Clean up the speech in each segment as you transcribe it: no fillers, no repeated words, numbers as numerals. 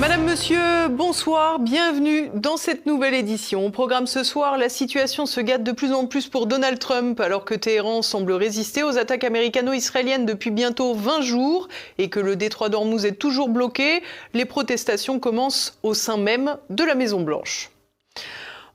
Madame, monsieur, bonsoir, bienvenue dans cette nouvelle édition. Au programme ce soir, la situation se gâte de plus en plus pour Donald Trump alors que Téhéran semble résister aux attaques américano-israéliennes depuis bientôt 20 jours et que le détroit d'Ormuz est toujours bloqué. Les protestations commencent au sein même de la Maison-Blanche.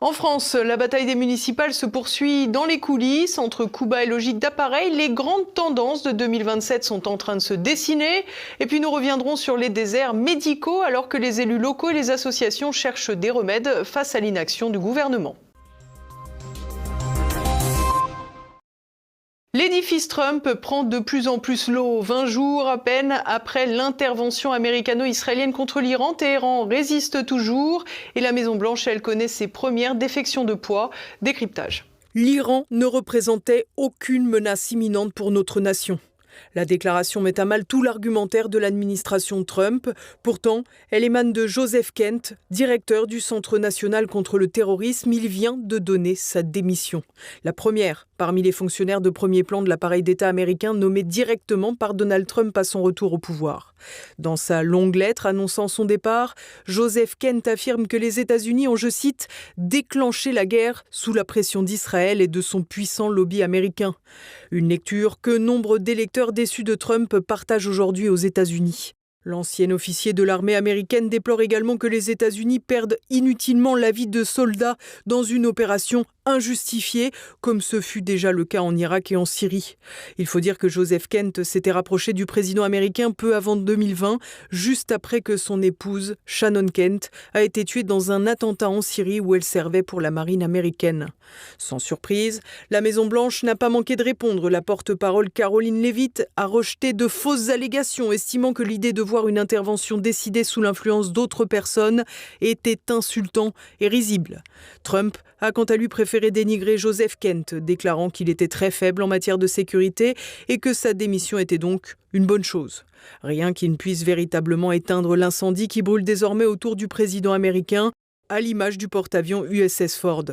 En France, la bataille des municipales se poursuit dans les coulisses. Entre Cuba et logique d'appareil, les grandes tendances de 2027 sont en train de se dessiner. Et puis nous reviendrons sur les déserts médicaux alors que les élus locaux et les associations cherchent des remèdes face à l'inaction du gouvernement. L'édifice Trump prend de plus en plus l'eau. 20 jours à peine après l'intervention américano-israélienne contre l'Iran, Téhéran résiste toujours et la Maison-Blanche, elle connaît ses premières défections de poids. Décryptage. L'Iran ne représentait aucune menace imminente pour notre nation. La déclaration met à mal tout l'argumentaire de l'administration Trump. Pourtant, elle émane de Joseph Kent, directeur du Centre national contre le terrorisme. Il vient de donner sa démission. La première parmi les fonctionnaires de premier plan de l'appareil d'État américain nommés directement par Donald Trump à son retour au pouvoir. Dans sa longue lettre annonçant son départ, Joseph Kent affirme que les États-Unis ont, je cite, « déclenché la guerre sous la pression d'Israël et de son puissant lobby américain ». Une lecture que nombre d'électeurs déçus de Trump partagent aujourd'hui aux États-Unis. L'ancien officier de l'armée américaine déplore également que les États-Unis perdent inutilement la vie de soldats dans une opération injustifiée, comme ce fut déjà le cas en Irak et en Syrie. Il faut dire que Joseph Kent s'était rapproché du président américain peu avant 2020, juste après que son épouse, Shannon Kent, a été tuée dans un attentat en Syrie où elle servait pour la marine américaine. Sans surprise, la Maison-Blanche n'a pas manqué de répondre. La porte-parole Caroline Leavitt a rejeté de fausses allégations, estimant que l'idée de voir une intervention décidée sous l'influence d'autres personnes était insultant et risible. Trump a quant à lui préféré dénigrer Joseph Kent, déclarant qu'il était très faible en matière de sécurité et que sa démission était donc une bonne chose. Rien qui ne puisse véritablement éteindre l'incendie qui brûle désormais autour du président américain, à l'image du porte-avions USS Ford.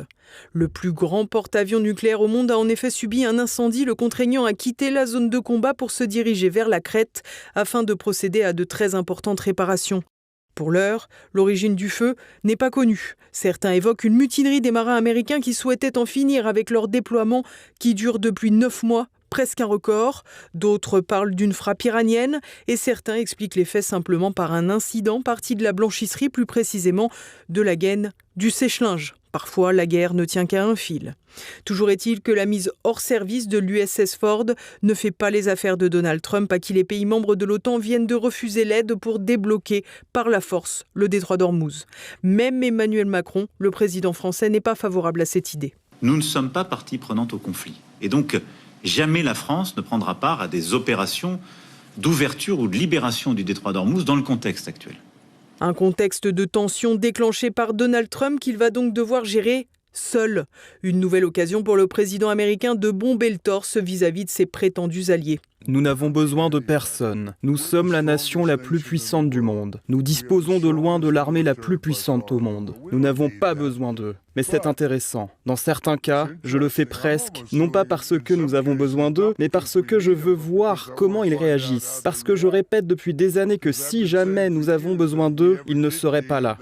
Le plus grand porte-avions nucléaire au monde a en effet subi un incendie le contraignant à quitter la zone de combat pour se diriger vers la crête afin de procéder à de très importantes réparations. Pour l'heure, l'origine du feu n'est pas connue. Certains évoquent une mutinerie des marins américains qui souhaitaient en finir avec leur déploiement qui dure depuis 9 mois, presque un record. D'autres parlent d'une frappe iranienne et certains expliquent les faits simplement par un incident parti de la blanchisserie, plus précisément de la gaine du sèche-linge. Parfois, la guerre ne tient qu'à un fil. Toujours est-il que la mise hors service de l'USS Ford ne fait pas les affaires de Donald Trump, à qui les pays membres de l'OTAN viennent de refuser l'aide pour débloquer par la force le détroit d'Ormuz. Même Emmanuel Macron, le président français, n'est pas favorable à cette idée. Nous ne sommes pas partie prenante au conflit. Et donc, jamais la France ne prendra part à des opérations d'ouverture ou de libération du détroit d'Ormuz dans le contexte actuel. Un contexte de tension déclenché par Donald Trump qu'il va donc devoir gérer seul. Une nouvelle occasion pour le président américain de bomber le torse vis-à-vis de ses prétendus alliés. Nous n'avons besoin de personne. Nous sommes la nation la plus puissante du monde. Nous disposons de loin de l'armée la plus puissante au monde. Nous n'avons pas besoin d'eux. Mais c'est intéressant. Dans certains cas, je le fais presque, non pas parce que nous avons besoin d'eux, mais parce que je veux voir comment ils réagissent. Parce que je répète depuis des années que si jamais nous avons besoin d'eux, ils ne seraient pas là.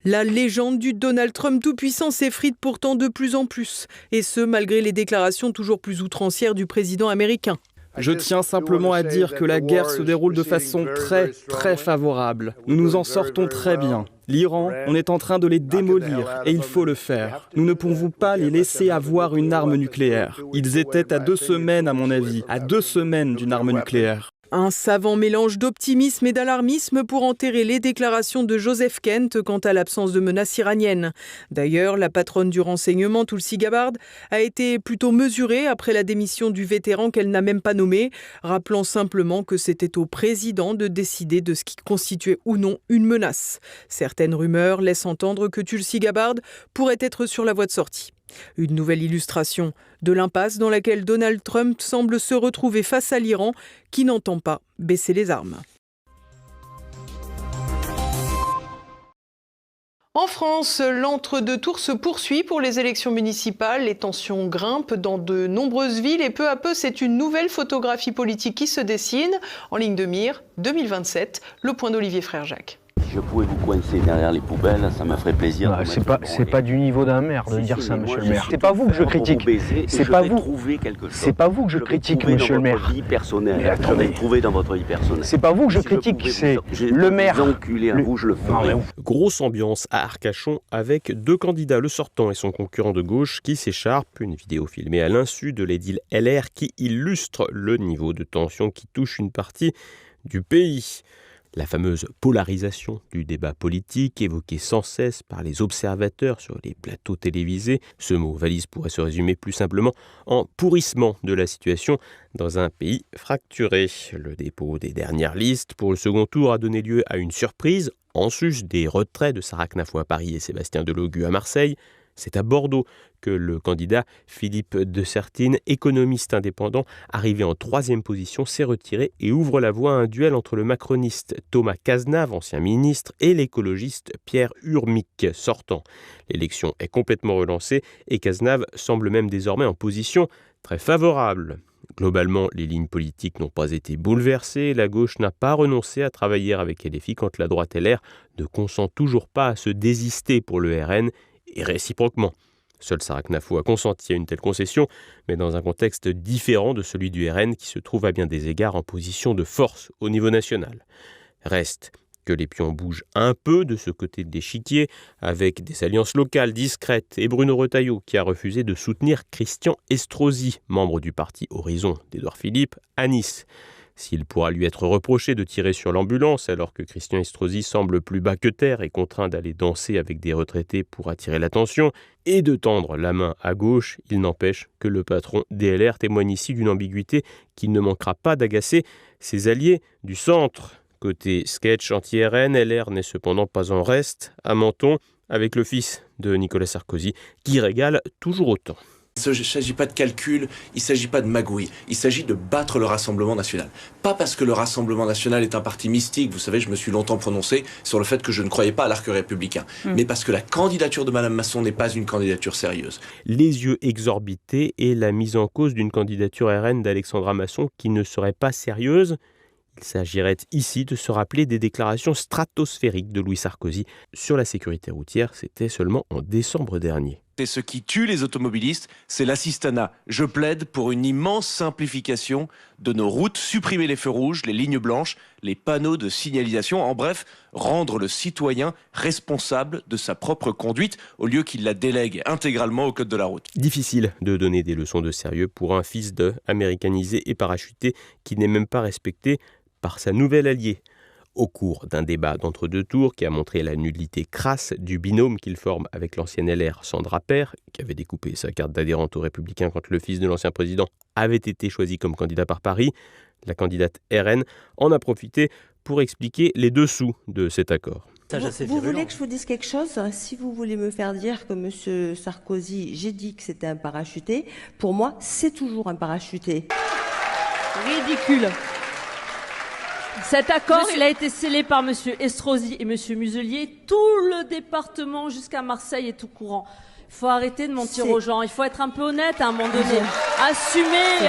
La légende du Donald Trump tout-puissant s'effrite pourtant de plus en plus. Et ce, malgré les déclarations toujours plus outrancières du président américain. Je tiens simplement à dire que la guerre se déroule de façon très favorable. Nous nous en sortons très bien. L'Iran, on est en train de les démolir et il faut le faire. Nous ne pouvons pas les laisser avoir une arme nucléaire. Ils étaient à 2 semaines, à mon avis, à 2 semaines d'une arme nucléaire. Un savant mélange d'optimisme et d'alarmisme pour enterrer les déclarations de Joseph Kent quant à l'absence de menace iranienne. D'ailleurs, la patronne du renseignement, Tulsi Gabbard, a été plutôt mesurée après la démission du vétéran qu'elle n'a même pas nommé, rappelant simplement que c'était au président de décider de ce qui constituait ou non une menace. Certaines rumeurs laissent entendre que Tulsi Gabbard pourrait être sur la voie de sortie. Une nouvelle illustration de l'impasse dans laquelle Donald Trump semble se retrouver face à l'Iran qui n'entend pas baisser les armes. En France, l'entre-deux-tours se poursuit pour les élections municipales. Les tensions grimpent dans de nombreuses villes et peu à peu, c'est une nouvelle photographie politique qui se dessine. En ligne de mire, 2027, le point d'Olivier Frère Jacques. je pouvais vous coincer derrière les poubelles, ça me ferait plaisir. Non, c'est pas du niveau d'un maire de dire ça, monsieur le maire. C'est pas vous que je critique. C'est pas vous. C'est pas vous que je critique, monsieur le maire. Dans votre vie personnelle. Je vais trouver dans votre vie personnelle. C'est pas vous que je critique, c'est le maire. Enculé à vous, je le ferai. Grosse ambiance à Arcachon avec deux candidats, le sortant et son concurrent de gauche, qui s'écharpent. Une vidéo filmée à l'insu de l'édile LR qui illustre le niveau de tension qui touche une partie du pays. La fameuse polarisation du débat politique évoquée sans cesse par les observateurs sur les plateaux télévisés. Ce mot valise pourrait se résumer plus simplement en pourrissement de la situation dans un pays fracturé. Le dépôt des dernières listes pour le second tour a donné lieu à une surprise, en sus des retraits de Sarah Knafo à Paris et Sébastien Delogu à Marseille. C'est à Bordeaux que le candidat Philippe de Sertine, économiste indépendant, arrivé en 3e position, s'est retiré et ouvre la voie à un duel entre le macroniste Thomas Cazenave, ancien ministre, et l'écologiste Pierre Urmic, sortant. L'élection est complètement relancée et Cazenave semble même désormais en position très favorable. Globalement, les lignes politiques n'ont pas été bouleversées, la gauche n'a pas renoncé à travailler avec LFI quand la droite LR ne consent toujours pas à se désister pour le RN, et réciproquement. Seule Sarah Knafo a consenti à une telle concession, mais dans un contexte différent de celui du RN qui se trouve à bien des égards en position de force au niveau national. Reste que les pions bougent un peu de ce côté de l'échiquier, avec des alliances locales discrètes et Bruno Retailleau qui a refusé de soutenir Christian Estrosi, membre du parti Horizon d'Édouard Philippe, à Nice. S'il pourra lui être reproché de tirer sur l'ambulance alors que Christian Estrosi semble plus bas que terre et contraint d'aller danser avec des retraités pour attirer l'attention et de tendre la main à gauche, il n'empêche que le patron DLR témoigne ici d'une ambiguïté qui ne manquera pas d'agacer ses alliés du centre. Côté sketch anti-RN, LR n'est cependant pas en reste, à Menton, avec le fils de Nicolas Sarkozy, qui régale toujours autant. Il ne s'agit pas de calcul, il ne s'agit pas de magouille, il s'agit de battre le Rassemblement national. Pas parce que le Rassemblement national est un parti mystique, vous savez, je me suis longtemps prononcé sur le fait que je ne croyais pas à l'arc républicain, mais parce que la candidature de Mme Masson n'est pas une candidature sérieuse. Les yeux exorbités et la mise en cause d'une candidature RN d'Alexandra Masson qui ne serait pas sérieuse. Il s'agirait ici de se rappeler des déclarations stratosphériques de Louis Sarkozy sur la sécurité routière, c'était seulement en décembre dernier. Et ce qui tue les automobilistes, c'est l'assistanat. Je plaide pour une immense simplification de nos routes, supprimer les feux rouges, les lignes blanches, les panneaux de signalisation, en bref, rendre le citoyen responsable de sa propre conduite au lieu qu'il la délègue intégralement au code de la route. Difficile de donner des leçons de sérieux pour un fils de américanisé et parachuté qui n'est même pas respecté par sa nouvelle alliée. Au cours d'un débat d'entre-deux tours qui a montré la nullité crasse du binôme qu'il forme avec l'ancienne LR Sandra Paire, qui avait découpé sa carte d'adhérente aux Républicains quand le fils de l'ancien président avait été choisi comme candidat par Paris, la candidate RN en a profité pour expliquer les dessous de cet accord. Vous voulez que je vous dise quelque chose? Si vous voulez me faire dire que M. Sarkozy, j'ai dit que c'était un parachuté, pour moi, c'est toujours un parachuté. Ridicule. Cet accord, il a été scellé par M. Estrosi et M. Muselier. Tout le département jusqu'à Marseille est au courant. Il faut arrêter de mentir aux gens. Il faut être un peu honnête à un moment donné. Assumez.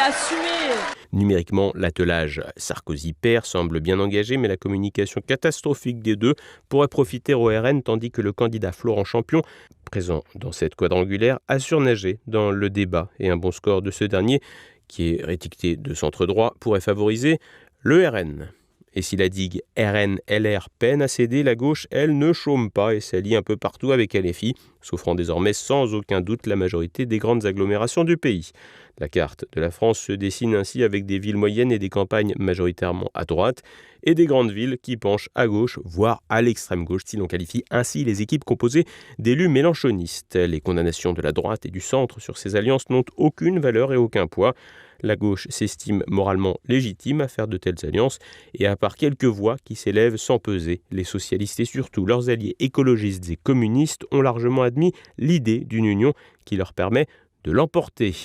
Numériquement, l'attelage Sarkozy-Paire semble bien engagé, mais la communication catastrophique des deux pourrait profiter au RN, tandis que le candidat Florent Champion, présent dans cette quadrangulaire, a surnagé dans le débat. Et un bon score de ce dernier, qui est étiqueté de centre droit, pourrait favoriser le RN. Et si la digue RN-LR peine à céder, la gauche, elle, ne chôme pas et s'allie un peu partout avec LFI, s'offrant désormais sans aucun doute la majorité des grandes agglomérations du pays. La carte de la France se dessine ainsi avec des villes moyennes et des campagnes majoritairement à droite, et des grandes villes qui penchent à gauche, voire à l'extrême gauche, si l'on qualifie ainsi les équipes composées d'élus mélenchonistes. Les condamnations de la droite et du centre sur ces alliances n'ont aucune valeur et aucun poids. La gauche s'estime moralement légitime à faire de telles alliances et à part quelques voix qui s'élèvent sans peser, les socialistes et surtout leurs alliés écologistes et communistes ont largement admis l'idée d'une union qui leur permet de l'emporter.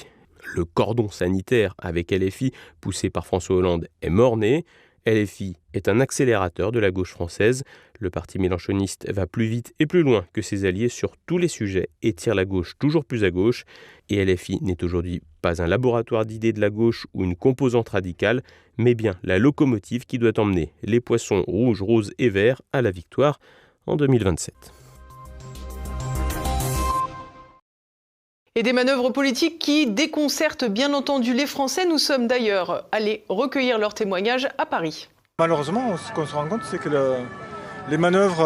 Le cordon sanitaire avec LFI poussé par François Hollande est mort-né. LFI est un accélérateur de la gauche française. Le parti mélenchoniste va plus vite et plus loin que ses alliés sur tous les sujets et tire la gauche toujours plus à gauche. Et LFI n'est aujourd'hui pas un laboratoire d'idées de la gauche ou une composante radicale, mais bien la locomotive qui doit emmener les poissons rouges, roses et verts à la victoire en 2027. Et des manœuvres politiques qui déconcertent bien entendu les Français. Nous sommes d'ailleurs allés recueillir leurs témoignages à Paris. Malheureusement, ce qu'on se rend compte, c'est que les manœuvres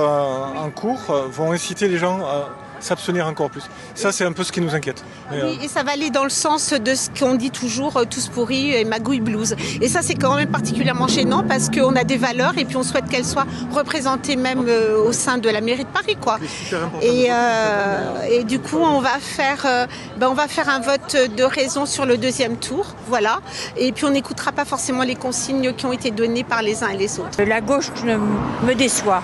en cours vont inciter les gens à s'abstenir encore plus. Ça, c'est un peu ce qui nous inquiète. Oui, et ça va aller dans le sens de ce qu'on dit toujours, tous pourris et magouille blues. Et ça, c'est quand même particulièrement gênant parce qu'on a des valeurs et puis on souhaite qu'elles soient représentées même au sein de la mairie de Paris, quoi. Et du coup, on va faire un vote de raison sur le deuxième tour, voilà. Et puis on n'écoutera pas forcément les consignes qui ont été données par les uns et les autres. La gauche me déçoit.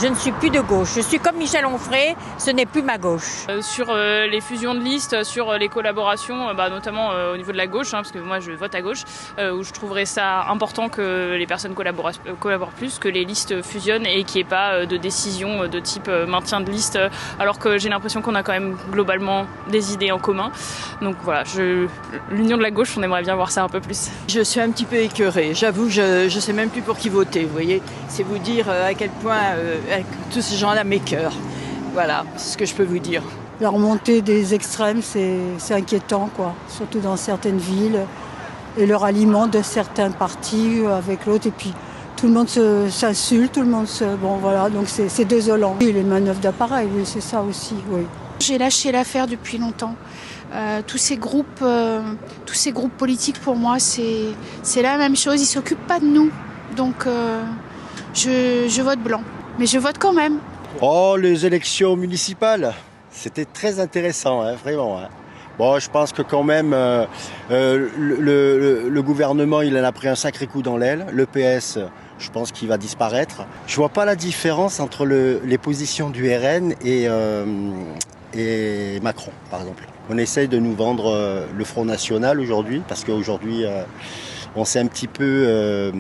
Je ne suis plus de gauche. Je suis comme Michel Onfray, ce n'est plus ma gauche. Sur les fusions de listes, sur les collaborations, notamment au niveau de la gauche, parce que moi je vote à gauche, où je trouverais ça important que les personnes collaborent plus, que les listes fusionnent et qu'il n'y ait pas de décision de type maintien de liste, alors que j'ai l'impression qu'on a quand même globalement des idées en commun. Donc voilà, l'union de la gauche, on aimerait bien voir ça un peu plus. Je suis un petit peu écœurée. J'avoue, je ne sais même plus pour qui voter, vous voyez. C'est vous dire à quel point tous ces gens-là m'écœurent. Voilà, c'est ce que je peux vous dire. La remontée des extrêmes, c'est inquiétant, quoi. Surtout dans certaines villes. Et leur aliment de certains partis avec l'autre. Et puis, tout le monde s'insulte, tout le monde se... Bon, voilà, donc c'est désolant. Oui, les manœuvres d'appareil, oui, c'est ça aussi, oui. J'ai lâché l'affaire depuis longtemps. Tous ces groupes politiques, pour moi, c'est la même chose. Ils ne s'occupent pas de nous. Donc, je vote blanc. Mais je vote quand même. Oh, les élections municipales, c'était très intéressant, hein, vraiment. Hein. Bon, je pense que quand même, le gouvernement, il en a pris un sacré coup dans l'aile. Le PS, je pense qu'il va disparaître. Je vois pas la différence entre les positions du RN et Macron, par exemple. On essaye de nous vendre le Front National aujourd'hui, parce qu'aujourd'hui, on s'est un petit peu...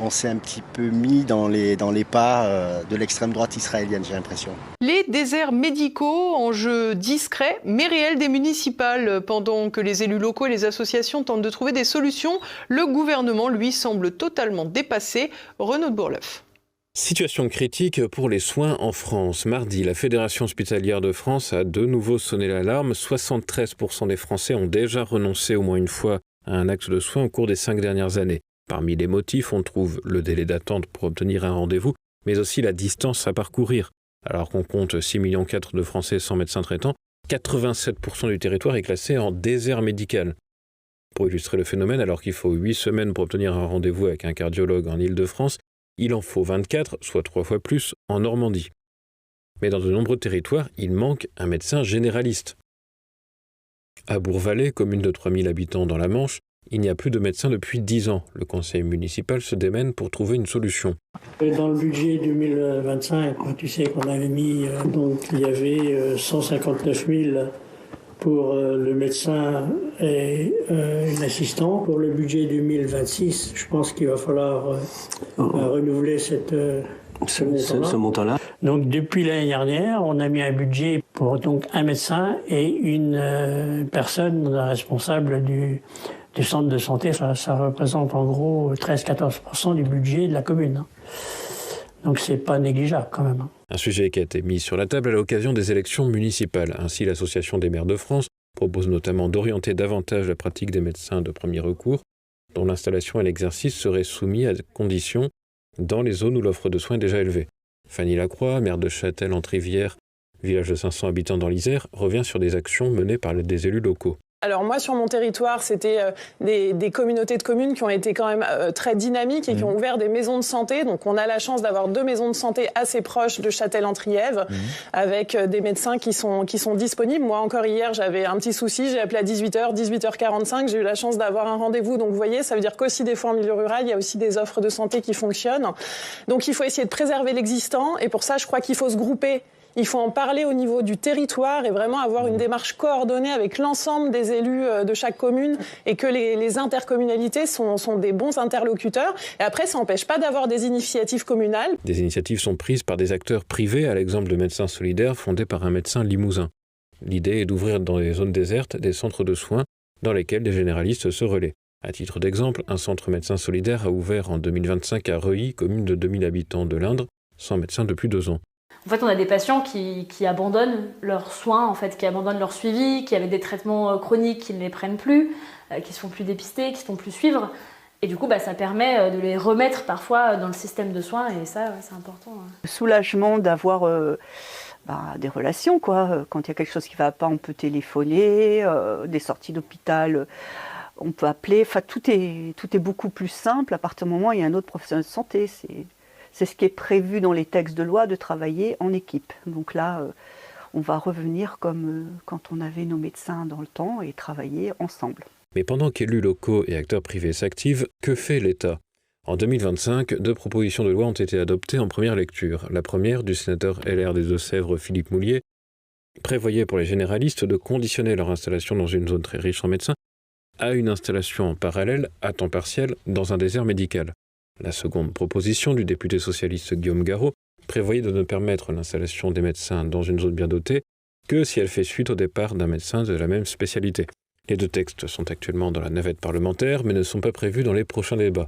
on s'est un petit peu mis dans les pas de l'extrême droite israélienne, j'ai l'impression. Les déserts médicaux, enjeu discret mais réel des municipales. Pendant que les élus locaux et les associations tentent de trouver des solutions, le gouvernement, lui, semble totalement dépassé. Renaud de Bourleuf. Situation critique pour les soins en France. Mardi, la Fédération hospitalière de France a de nouveau sonné l'alarme. 73% des Français ont déjà renoncé au moins une fois à un acte de soins au cours des 5 dernières années. Parmi les motifs, on trouve le délai d'attente pour obtenir un rendez-vous, mais aussi la distance à parcourir. Alors qu'on compte 6,4 millions de Français sans médecin traitant, 87% du territoire est classé en désert médical. Pour illustrer le phénomène, alors qu'il faut 8 semaines pour obtenir un rendez-vous avec un cardiologue en Île-de-France, il en faut 24, soit 3 fois plus, en Normandie. Mais dans de nombreux territoires, il manque un médecin généraliste. À Bourg-Vallée, commune de 3000 habitants dans la Manche, il n'y a plus de médecins depuis 10 ans. Le conseil municipal se démène pour trouver une solution. Dans le budget 2025, tu sais qu'on avait mis, donc il y avait 159 000 pour le médecin et l'assistant. Pour le budget 2026, je pense qu'il va falloir renouveler ce montant-là. Donc depuis l'année dernière, on a mis un budget pour donc un médecin et une personne responsable du centre de santé. Ça représente en gros 13-14% du budget de la commune. Donc c'est pas négligeable quand même. Un sujet qui a été mis sur la table à l'occasion des élections municipales. Ainsi, l'Association des maires de France propose notamment d'orienter davantage la pratique des médecins de premier recours, dont l'installation et l'exercice seraient soumis à des conditions dans les zones où l'offre de soins est déjà élevée. Fanny Lacroix, maire de Châtel-en-Trivière, village de 500 habitants dans l'Isère, revient sur des actions menées par des élus locaux. Alors moi, sur mon territoire, c'était des communautés de communes qui ont été quand même très dynamiques et qui ont ouvert des maisons de santé. Donc on a la chance d'avoir 2 maisons de santé assez proches de Châtel-en-Trièves, avec des médecins qui sont disponibles. Moi, encore hier, j'avais un petit souci. J'ai appelé à 18h, 18h45. J'ai eu la chance d'avoir un rendez-vous. Donc vous voyez, ça veut dire qu'aussi des fois en milieu rural, il y a aussi des offres de santé qui fonctionnent. Donc il faut essayer de préserver l'existant. Et pour ça, je crois qu'il faut se grouper. Il faut en parler au niveau du territoire et vraiment avoir une démarche coordonnée avec l'ensemble des élus de chaque commune et que les intercommunalités sont des bons interlocuteurs. Et après, ça n'empêche pas d'avoir des initiatives communales. Des initiatives sont prises par des acteurs privés, à l'exemple de Médecins Solidaires fondé par un médecin limousin. L'idée est d'ouvrir dans les zones désertes des centres de soins dans lesquels des généralistes se relaient. À titre d'exemple, un centre médecin solidaire a ouvert en 2025 à Reuilly, commune de 2000 habitants de l'Indre, sans médecin depuis 2 ans. En fait, on a des patients qui abandonnent leurs soins, en fait, qui abandonnent leur suivi, qui avaient des traitements chroniques, qui ne les prennent plus, qui ne se font plus dépister, qui ne se font plus suivre. Et du coup, ça permet de les remettre parfois dans le système de soins, et ça, c'est important. Le soulagement d'avoir des relations, quoi. Quand il y a quelque chose qui ne va pas, on peut téléphoner, des sorties d'hôpital, on peut appeler. Enfin, tout est beaucoup plus simple à partir du moment où il y a un autre professionnel de santé. C'est ce qui est prévu dans les textes de loi, de travailler en équipe. Donc là, on va revenir comme quand on avait nos médecins dans le temps et travailler ensemble. Mais pendant qu'élus locaux et acteurs privés s'activent, que fait l'État ? En 2025, 2 propositions de loi ont été adoptées en première lecture. La première, du sénateur LR des Deux-Sèvres Philippe Moulier, prévoyait pour les généralistes de conditionner leur installation dans une zone très riche en médecins à une installation en parallèle, à temps partiel, dans un désert médical. La seconde proposition du député socialiste Guillaume Garot prévoyait de ne permettre l'installation des médecins dans une zone bien dotée que si elle fait suite au départ d'un médecin de la même spécialité. Les 2 textes sont actuellement dans la navette parlementaire mais ne sont pas prévus dans les prochains débats.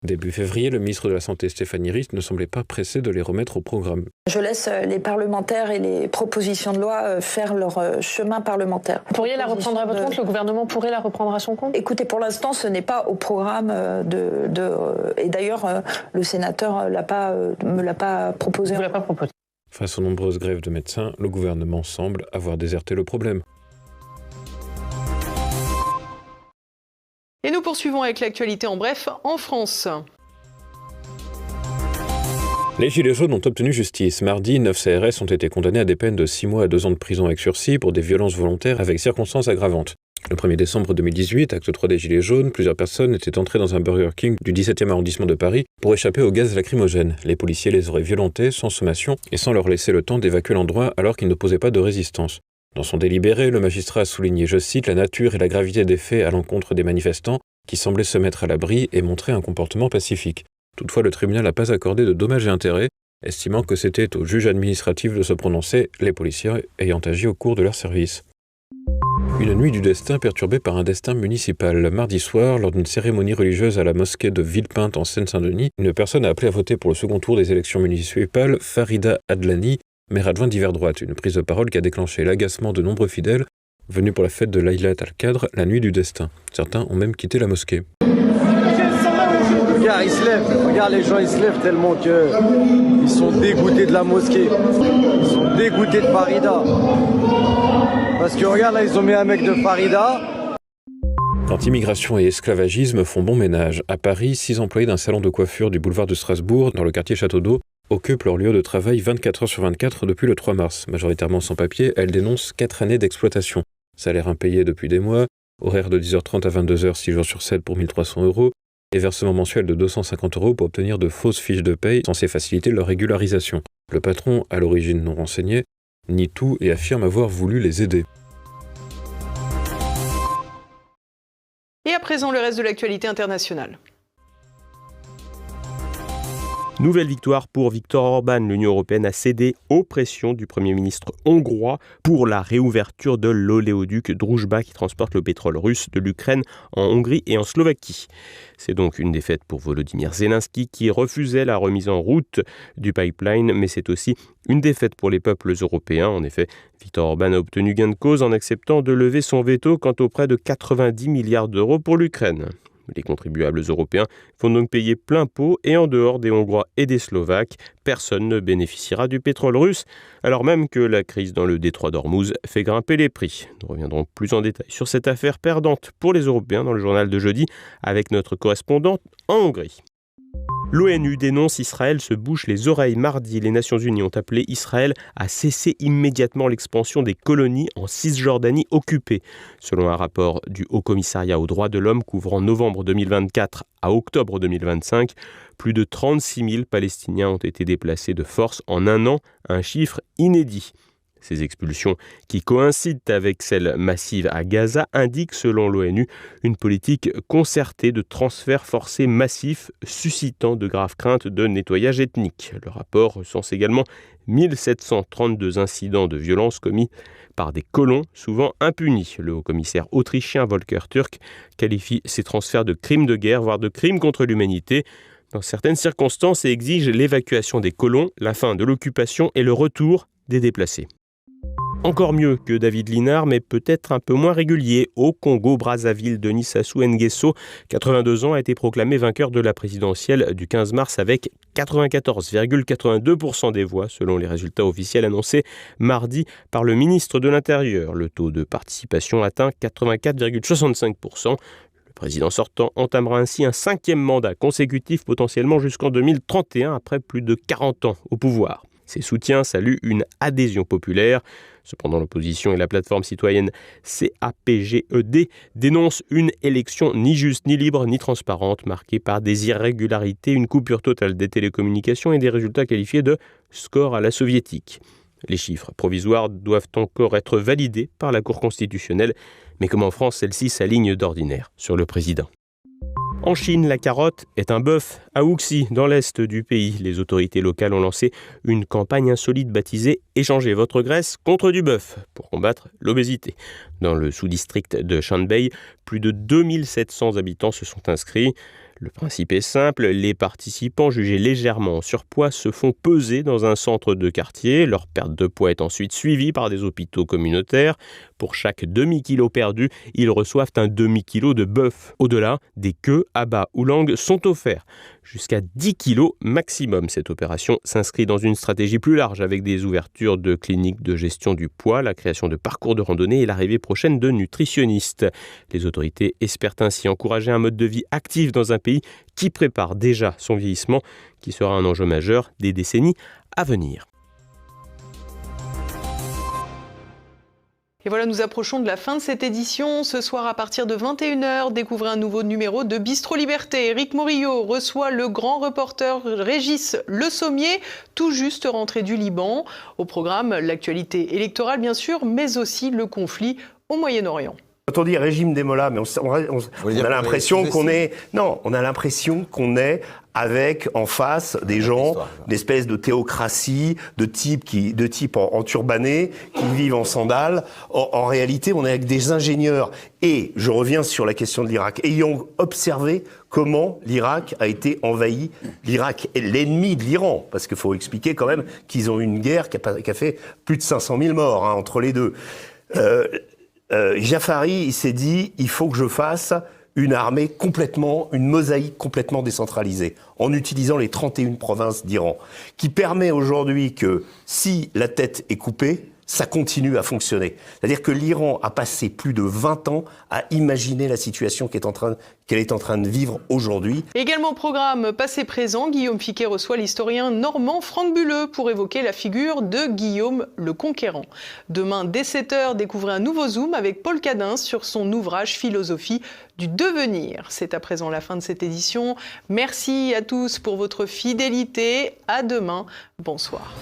Début février, le ministre de la Santé Stéphanie Rist ne semblait pas pressé de les remettre au programme. Je laisse les parlementaires et les propositions de loi faire leur chemin parlementaire. Vous pourriez la reprendre à votre compte ? Le gouvernement pourrait la reprendre à son compte ? Écoutez, pour l'instant, ce n'est pas au programme et d'ailleurs, le sénateur me l'a pas proposé. Vous l'a pas proposé. Face aux nombreuses grèves de médecins, le gouvernement semble avoir déserté le problème. Et nous poursuivons avec l'actualité en bref en France. Les Gilets jaunes ont obtenu justice. Mardi, 9 CRS ont été condamnés à des peines de 6 mois à 2 ans de prison avec sursis pour des violences volontaires avec circonstances aggravantes. Le 1er décembre 2018, acte 3 des Gilets jaunes, plusieurs personnes étaient entrées dans un Burger King du 17e arrondissement de Paris pour échapper au gaz lacrymogène. Les policiers les auraient violentés sans sommation et sans leur laisser le temps d'évacuer l'endroit alors qu'ils n'opposaient pas de résistance. Dans son délibéré, le magistrat a souligné, je cite, la nature et la gravité des faits à l'encontre des manifestants qui semblaient se mettre à l'abri et montrer un comportement pacifique. Toutefois, le tribunal n'a pas accordé de dommages et intérêts, estimant que c'était au juge administratif de se prononcer, les policiers ayant agi au cours de leur service. Une nuit du destin perturbée par un destin municipal. Mardi soir, lors d'une cérémonie religieuse à la mosquée de Villepinte en Seine-Saint-Denis, une personne a appelé à voter pour le second tour des élections municipales, Farida Adlani, maire adjointe d'hiver droite, une prise de parole qui a déclenché l'agacement de nombreux fidèles venus pour la fête de Laylat al-Qadr, la nuit du destin. Certains ont même quitté la mosquée. Regarde, ils se lèvent. Regarde, les gens, ils se lèvent tellement qu'ils sont dégoûtés de la mosquée. Ils sont dégoûtés de Farida. Parce que regarde, là, ils ont mis un mec de Farida. Quand immigration et esclavagisme font bon ménage, à Paris, 6 employés d'un salon de coiffure du boulevard de Strasbourg, dans le quartier Château d'Eau, occupent leur lieu de travail 24 heures sur 24 depuis le 3 mars. Majoritairement sans papier, elles dénoncent 4 années d'exploitation. Salaire impayé depuis des mois, horaire de 10h30 à 22h, 6 jours sur 7 pour 1 300 € et versement mensuel de 250 € pour obtenir de fausses fiches de paye censées faciliter leur régularisation. Le patron, à l'origine non renseigné, nie tout et affirme avoir voulu les aider. Et à présent, le reste de l'actualité internationale. Nouvelle victoire pour Viktor Orban. L'Union européenne a cédé aux pressions du Premier ministre hongrois pour la réouverture de l'oléoduc Druzhba qui transporte le pétrole russe de l'Ukraine en Hongrie et en Slovaquie. C'est donc une défaite pour Volodymyr Zelensky qui refusait la remise en route du pipeline, mais c'est aussi une défaite pour les peuples européens. En effet, Viktor Orban a obtenu gain de cause en acceptant de lever son veto quant aux près de 90 milliards d'euros pour l'Ukraine. Les contribuables européens vont donc payer plein pot et en dehors des Hongrois et des Slovaques, personne ne bénéficiera du pétrole russe, alors même que la crise dans le détroit d'Ormuz fait grimper les prix. Nous reviendrons plus en détail sur cette affaire perdante pour les Européens dans le journal de jeudi avec notre correspondante en Hongrie. L'ONU dénonce Israël se bouche les oreilles. Mardi, les Nations Unies ont appelé Israël à cesser immédiatement l'expansion des colonies en Cisjordanie occupée. Selon un rapport du Haut Commissariat aux droits de l'homme couvrant novembre 2024 à octobre 2025, plus de 36 000 Palestiniens ont été déplacés de force en un an, un chiffre inédit. Ces expulsions, qui coïncident avec celles massives à Gaza, indiquent, selon l'ONU, une politique concertée de transferts forcés massifs, suscitant de graves craintes de nettoyage ethnique. Le rapport recense également 1732 incidents de violence commis par des colons, souvent impunis. Le haut-commissaire autrichien Volker Türk qualifie ces transferts de crimes de guerre, voire de crimes contre l'humanité, dans certaines circonstances, et exige l'évacuation des colons, la fin de l'occupation et le retour des déplacés. Encore mieux que David Linard, mais peut-être un peu moins régulier. Au Congo-Brazzaville, Denis Sassou Nguesso, 82 ans, a été proclamé vainqueur de la présidentielle du 15 mars avec 94,82% des voix, selon les résultats officiels annoncés mardi par le ministre de l'Intérieur. Le taux de participation atteint 84,65%. Le président sortant entamera ainsi un 5e mandat consécutif, potentiellement jusqu'en 2031, après plus de 40 ans au pouvoir. Ses soutiens saluent une adhésion populaire. Cependant, l'opposition et la plateforme citoyenne CAPGED dénoncent une élection ni juste, ni libre, ni transparente, marquée par des irrégularités, une coupure totale des télécommunications et des résultats qualifiés de score à la soviétique. Les chiffres provisoires doivent encore être validés par la Cour constitutionnelle, mais comme en France, celle-ci s'aligne d'ordinaire sur le président. En Chine, la carotte est un bœuf. À Wuxi, dans l'est du pays, les autorités locales ont lancé une campagne insolite baptisée « Échangez votre graisse contre du bœuf » pour combattre l'obésité. Dans le sous-district de Shanbei, plus de 2700 habitants se sont inscrits. Le principe est simple, les participants jugés légèrement en surpoids se font peser dans un centre de quartier. Leur perte de poids est ensuite suivie par des hôpitaux communautaires. Pour chaque demi-kilo perdu, ils reçoivent un demi-kilo de bœuf. Au-delà, des queues, abats ou langues sont offerts. Jusqu'à 10 kilos maximum. Cette opération s'inscrit dans une stratégie plus large avec des ouvertures de cliniques de gestion du poids, la création de parcours de randonnée et l'arrivée prochaine de nutritionnistes. Les autorités espèrent ainsi encourager un mode de vie actif dans un pays qui prépare déjà son vieillissement, qui sera un enjeu majeur des décennies à venir. Et voilà, nous approchons de la fin de cette édition. Ce soir, à partir de 21h, découvrez un nouveau numéro de Bistro Liberté. Éric Morillo reçoit le grand reporter Régis Le Sommier, tout juste rentré du Liban. Au programme, l'actualité électorale, bien sûr, mais aussi le conflit au Moyen-Orient. Quand on dit régime des mollahs, mais on a l'impression qu'on est... Non, on a l'impression qu'on est avec en face des gens, d'espèces de théocratie, de types en turbané, qui vivent en sandales. En réalité, on est avec des ingénieurs. Et je reviens sur la question de l'Irak. Ayant observé comment l'Irak a été envahi, l'Irak est l'ennemi de l'Iran, parce qu'il faut expliquer quand même qu'ils ont eu une guerre qui a fait plus de 500 000 morts entre les deux. Jafari, il s'est dit, il faut que je fasse une armée une mosaïque complètement décentralisée, en utilisant les 31 provinces d'Iran, qui permet aujourd'hui que, si la tête est coupée, ça continue à fonctionner. C'est-à-dire que l'Iran a passé plus de 20 ans à imaginer la situation qu'elle est en train de vivre aujourd'hui. Également au programme passé-présent, Guillaume Fiquet reçoit l'historien normand Franck Bulleux pour évoquer la figure de Guillaume le Conquérant. Demain, dès 7h, découvrez un nouveau Zoom avec Paul Cadin sur son ouvrage Philosophie du devenir. C'est à présent la fin de cette édition. Merci à tous pour votre fidélité. À demain. Bonsoir.